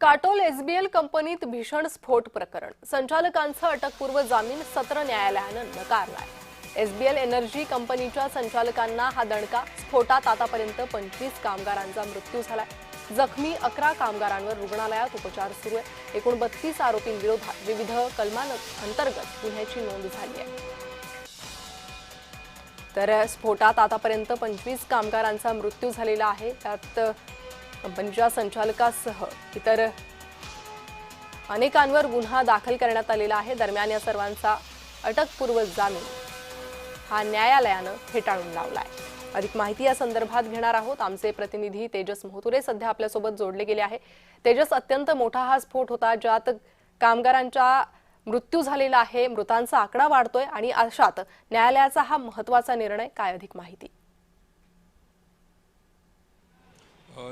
Katol SBL कंपनीत भीषण स्फोट प्रकरण संचालकांचा अटकपूर्व जामीन सत्र न्यायालयानं नकारलाय। एसबीएल एनर्जी कंपनीच्या संचालकांना हा दणका। स्फोटात आतापर्यंत 25 कामगारांचा मृत्यू झालाय। जखमी 11 कामगारांवर रुग्णालयात उपचार सुरू आहे। एकूण 32 आरोपींविरोधात विविध कलमांअंतर्गत गुन्ह्याची नोंद झाली आहे। तर स्फोटात आतापर्यंत 25 कामगारांचा मृत्यू झालेला आहे। त्यात कंपनीच्या संचालकासह इतर अनेकांवर गुन्हा दाखल करण्यात आलेला आहे। दरम्यान या सर्वांचा अटकपूर्व जामीन हा न्यायालयानं फेटाळून लावलाय। अधिक माहिती या संदर्भात घेणार आहोत। आमचे प्रतिनिधी तेजस मोहतुरे सध्या आपल्यासोबत जोडले गेले आहे। तेजस, अत्यंत मोठा हा स्फोट होता ज्यात कामगारांचा मृत्यू झालेला आहे। मृतांचा आकडा वाढतोय आणि अशात न्यायालयाचा हा महत्त्वाचा निर्णय। काय अधिक माहिती?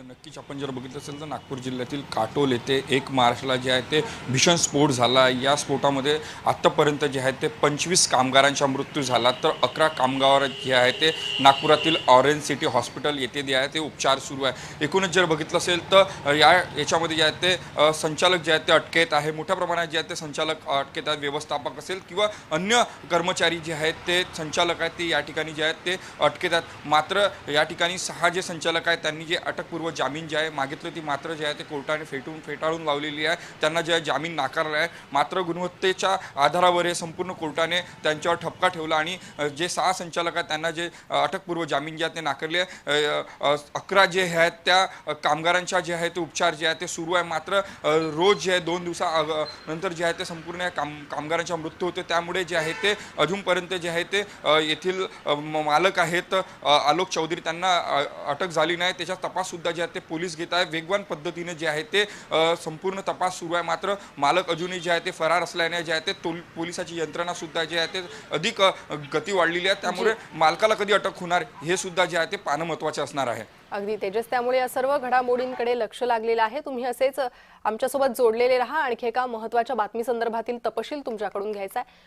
नक्कीच आपण जर बघितलं असेल तर नागपूर जिल्ह्यातील काटोल येथे 1 मार्चला जे आहे ते भीषण स्फोट झाला। या स्फोटामध्ये आत्तापर्यंत जे आहे ते 25 कामगारांचा मृत्यू झाला, तर 11 कामगार जे आहे ते नागपुरातील ऑरेंज सिटी हॉस्पिटल येथे जे आहे ते उपचार सुरू आहे। एकूणच जर बघितलं असेल तर याच्यामध्ये जे आहे ते संचालक जे आहेत ते अटकेत आहे। मोठ्या प्रमाणात जे आहे ते संचालक अटकेत आहेत। व्यवस्थापक असेल किंवा अन्य कर्मचारी जे आहेत ते संचालक आहेत ते या ठिकाणी जे आहेत ते अटकेत आहेत। मात्र या ठिकाणी 6 जे संचालक आहेत त्यांनी जे अटकपूर्व जामीन जे आहे मागितलं ती मात्र जे आहे ते कोर्टाने फेटाळून लावलेली आहे। त्यांना जे जामीन नाकारला आहे। मात्र गुणवत्तेच्या आधारावर हे संपूर्ण कोर्टाने त्यांच्यावर ठपका ठेवला आणि जे 6 संचालक आहेत त्यांना जे अटकपूर्व जामीन जे आहे ते नाकारले। 11 जे आहेत त्या कामगारांच्या जे आहे ते उपचार जे आहे ते सुरू आहे। मात्र रोज जे आहे 2 दिवसानंतर जे आहे ते संपूर्ण कामगारांचा मृत्यू होते। त्यामुळे जे आहे ते अजूनपर्यंत जे आहे ते येथील मालक आहेत आलोक चौधरी त्यांना अटक झाली नाही। त्याचा तपास सुद्धा जे आहे ते पोलीस घेत आहे। वेगवान पद्धतीने जे आहे ते संपूर्ण तपास सुरू आहे। मात्र मालक अजूनही जे आहे ते फरार असल्याने जे आहे ते पोलिसाची यंत्रणा सुद्धा जे आहे ते अधिक गती वाढलेली आहे। त्यामुळे मालकाला कधी अटक होणार हे सुद्धा जे आहे ते पाहणं महत्त्वाचं असणार आहे। अगदी तेजस, त्यामुळे या सर्व घडामोडींकडे लक्ष लागलेलं आहे। तुम्ही असेच आमच्यासोबत जोडलेले राहा। आणखी एका महत्त्वाच्या बातमी संदर्भातील तपशील तुमच्याकडून घ्यायचा आहे।